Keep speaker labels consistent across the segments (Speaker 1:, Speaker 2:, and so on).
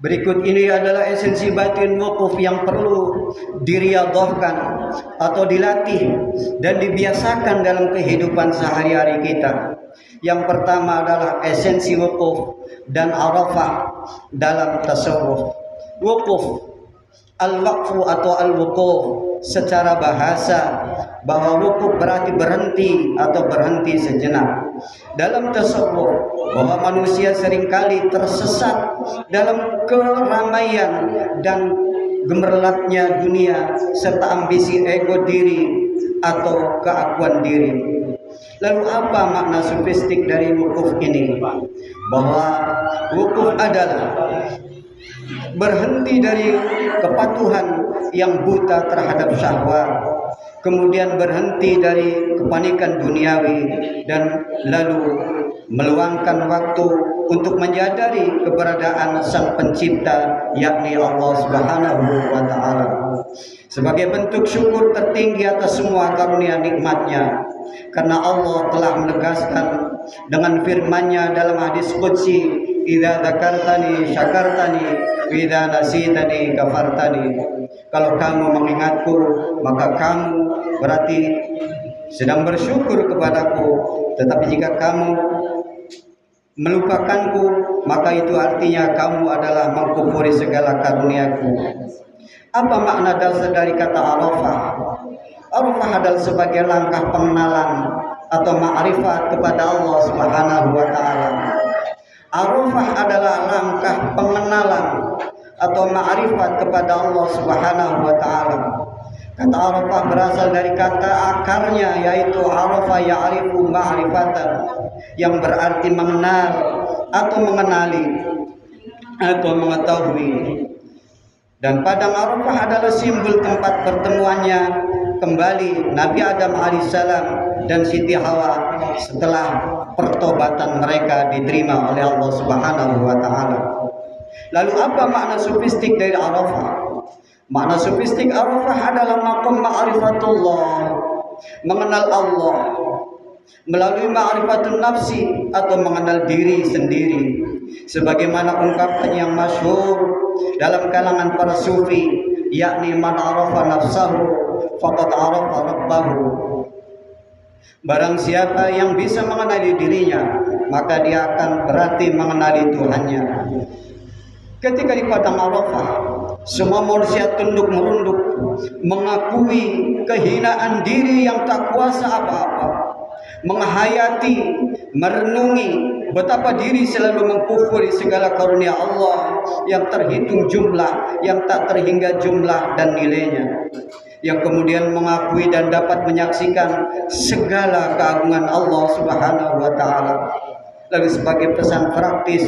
Speaker 1: Berikut ini adalah esensi batin wukuf yang perlu diriyadhahkan atau dilatih dan dibiasakan dalam kehidupan sehari-hari kita. Yang pertama adalah esensi wukuf dan arafah dalam tasawuf. Wukuf, al-waqfu atau al-wuquf secara bahasa, bahwa wukuf berarti berhenti atau berhenti sejenak. Dalam tasawuf, bahwa manusia seringkali tersesat dalam keramaian dan gemerlapnya dunia serta ambisi ego diri atau keakuan diri. Lalu apa makna sofistik dari wukuf ini? Bahwa wukuf adalah berhenti dari kepatuhan yang buta terhadap syahwat, kemudian berhenti dari kepanikan duniawi, dan lalu meluangkan waktu untuk menyadari keberadaan Sang Pencipta, yakni Allah Subhanahu wa Ta'ala, sebagai bentuk syukur tertinggi atas semua karunia nikmatnya. Karena Allah telah menegaskan dengan firman-Nya dalam hadis qudsi, "Idza dzakartani syakartani, wa idza nasitani kafartani." Kalau kamu mengingatku, maka kamu berarti sedang bersyukur kepadaku. Tetapi jika kamu melupakanku, maka itu artinya kamu adalah mengkufuri segala karuniaku. Apa makna dasar dari kata arafah? Arafah adalah sebagai langkah pengenalan atau ma'rifat kepada Allah Subhanahu wa Ta'ala. Arafah adalah langkah pengenalan atau ma'rifat kepada Allah Subhanahu wa Ta'ala. Kata arafah berasal dari kata akarnya, yaitu arafa ya'rifu ma'rifatan, yang berarti mengenal atau mengenali atau mengetahui. Dan padang Arafah adalah simbol tempat pertemuannya kembali Nabi Adam alaihissalam dan Siti Hawa setelah pertobatan mereka diterima oleh Allah Subhanahu wa Ta'ala. Lalu apa makna sofistik dari Arafah? Makna sofistik Arafah adalah maqam ma'rifatullah, mengenal Allah melalui ma'rifatun nafsi atau mengenal diri sendiri, sebagaimana ungkapan yang masyhur dalam kalangan para sufi, yakni man arafa nafsahu faqad arafa rabbahu. Barang siapa yang bisa mengenali dirinya, maka dia akan berarti mengenali Tuhannya. Ketika di padang Arafah, semua manusia tunduk merunduk, mengakui kehinaan diri yang tak kuasa apa-apa, menghayati, merenungi betapa diri selalu mengkufuri segala karunia Allah yang terhitung jumlah, yang tak terhingga jumlah dan nilainya, yang kemudian mengakui dan dapat menyaksikan segala keagungan Allah Subhanahu wa Ta'ala. Lalu sebagai pesan praktis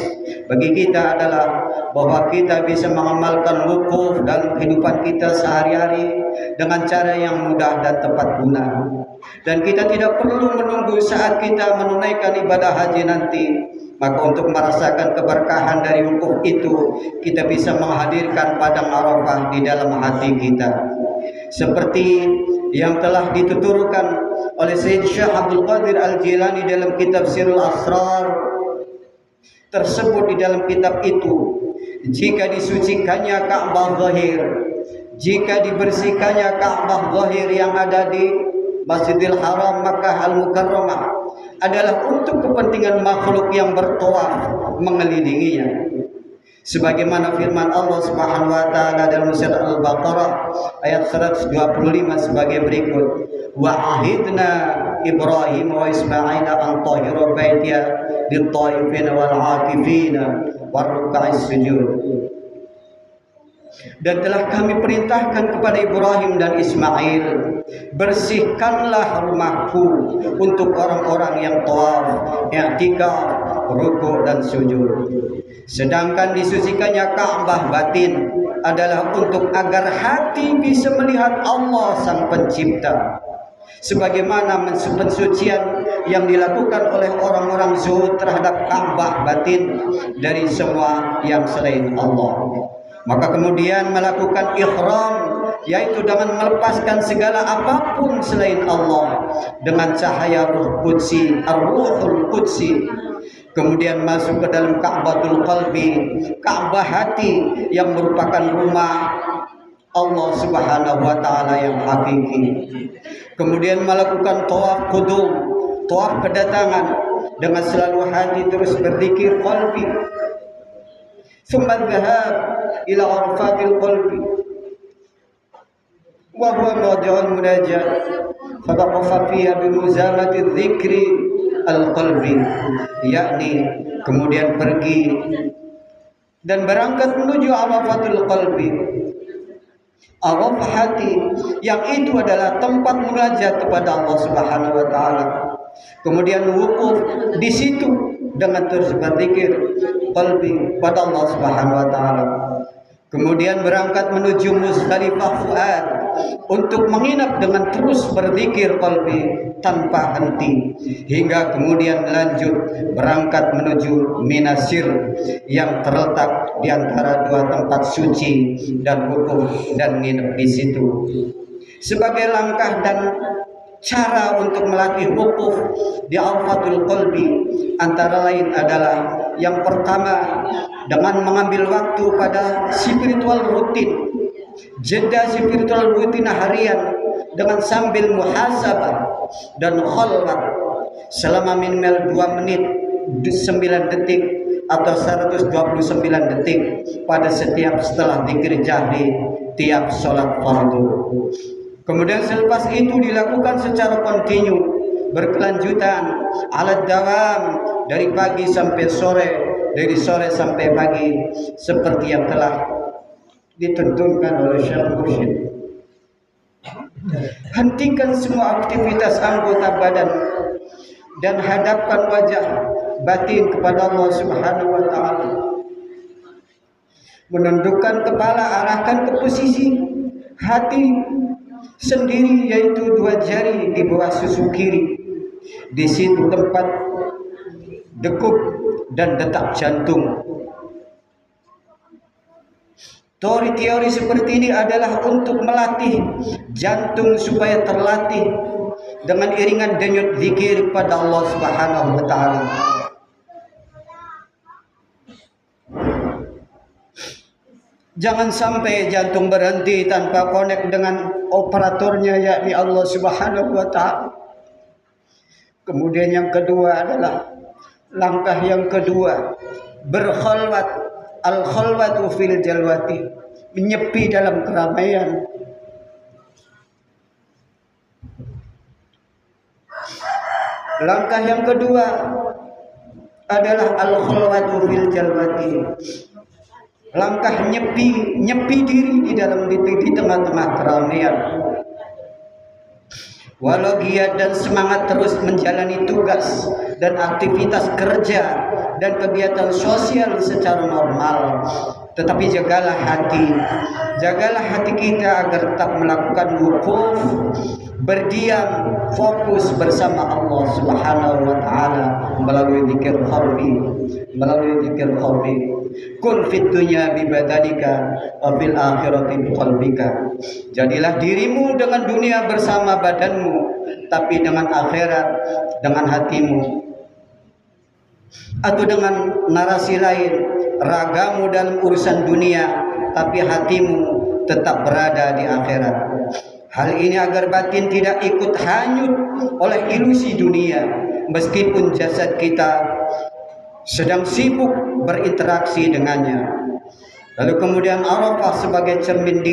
Speaker 1: bagi kita adalah bahwa kita bisa mengamalkan wukuf dalam kehidupan kita sehari-hari dengan cara yang mudah dan tepat guna. Dan kita tidak perlu menunggu saat kita menunaikan ibadah haji nanti. Maka untuk merasakan keberkahan dari wukuf itu, kita bisa menghadirkan padang Arafah di dalam hati kita. Seperti yang telah dituturkan oleh Sayyid Syekh Abdul Qadir Al-Jilani dalam kitab Sirul Asrar, tersebut di dalam kitab itu, jika disucikannya Ka'bah zahir, jika dibersihkannya Ka'bah zahir yang ada di Masjidil Haram Makkah Al-Mukarramah, adalah untuk kepentingan makhluk yang bertawaf mengelilinginya. Sebagaimana firman Allah Subhanahu wa Ta'ala dalam surah Al-Baqarah ayat 125 sebagai berikut, wa ahidna Ibrahim wa Ismail an tahira baitiya lit-taifin wal 'akifin war ruk'is sujud. Dan telah kami perintahkan kepada Ibrahim dan Ismail, bersihkanlah rumahku untuk orang-orang yang tawaf, i'tikaf, rukuk dan sujud. Sedangkan disucikannya Ka'bah batin adalah untuk agar hati bisa melihat Allah Sang Pencipta, sebagaimana pensucian yang dilakukan oleh orang-orang zuhud terhadap Ka'bah batin dari semua yang selain Allah. Maka kemudian melakukan ihram, yaitu dengan melepaskan segala apapun selain Allah dengan cahaya Ruh Qudsi, Ar-Ruhul Qudsi, kemudian masuk ke dalam Ka'batul Qalbi, Ka'bah hati yang merupakan rumah Allah Subhanahu wa taala yang hakiki. Kemudian melakukan tawaf qudum, tawaf kedatangan, dengan selalu hati terus berzikir qalbi. Tsumma dhahab ila arfatil qalbi wa huwa mawdi'ul munajat, faqafa fiha bi muzamati dzikri al-qalbi, yakni kemudian pergi dan berangkat menuju arafatul qalbi, arafah hati, yang itu adalah tempat munajat kepada Allah Subhanahu wa taala. Kemudian wukuf di situ dengan terus berzikir qalbi pada Allah Subhanahu wa taala. Kemudian berangkat menuju Muzdalifah fuad untuk menginap dengan terus berzikir qalbi tanpa henti, hingga kemudian lanjut berangkat menuju Minasir yang terletak di antara dua tempat suci dan wukuf dan nginep di situ. Sebagai langkah dan cara untuk melatih wukuf di Arafatul Qalbi antara lain adalah yang pertama dengan mengambil waktu pada spiritual rutin, jeda spiritual rutin harian dengan sambil muhasabah dan khalwat selama minimal 2 menit 9 detik atau 129 detik pada setiap setelah zikir jahri tiap sholat fardu. Kemudian selepas itu dilakukan secara kontinu, berkelanjutan, alat dawam, dari pagi sampai sore, dari sore sampai pagi, seperti yang telah ditentukan oleh Syekh Mursyid. Hentikan semua aktivitas anggota badan dan hadapkan wajah batin kepada Allah Subhanahu wa taala. Menundukkan kepala, arahkan ke posisi hati sendiri, yaitu 2 jari di bawah susu kiri. Di situ tempat degup dan detak jantung. Teori-teori seperti ini adalah untuk melatih jantung supaya terlatih dengan iringan denyut zikir pada Allah Subhanahu wa taala. Jangan sampai jantung berhenti tanpa connect dengan operatornya, yakni Allah Subhanahu wa taala. Kemudian yang kedua adalah langkah yang kedua, berkhalwat, al-khalwatu fil jalwati, menyepi dalam keramaian. Langkah yang kedua adalah al-khalwatu fil jalwati, langkah nyepi diri di dalam di tengah-tengah keramaian. Walau giat dan semangat terus menjalani tugas dan aktivitas kerja dan kegiatan sosial secara normal, tetapi jagalah hati kita agar tetap melakukan wukuf, berdiam, fokus bersama Allah Subhanahu wa taala melalui zikir qalbi. Kun fid dunya bi badanika wa fil akhirati bi qalbika. Jadilah dirimu dengan dunia bersama badanmu, tapi dengan akhirat dengan hatimu. Atau dengan narasi lain, ragamu dalam urusan dunia, tapi hatimu tetap berada di akhirat. Hal ini agar batin tidak ikut hanyut oleh ilusi dunia, meskipun jasad kita sedang sibuk berinteraksi dengannya. Lalu kemudian Arafah sebagai cermin diri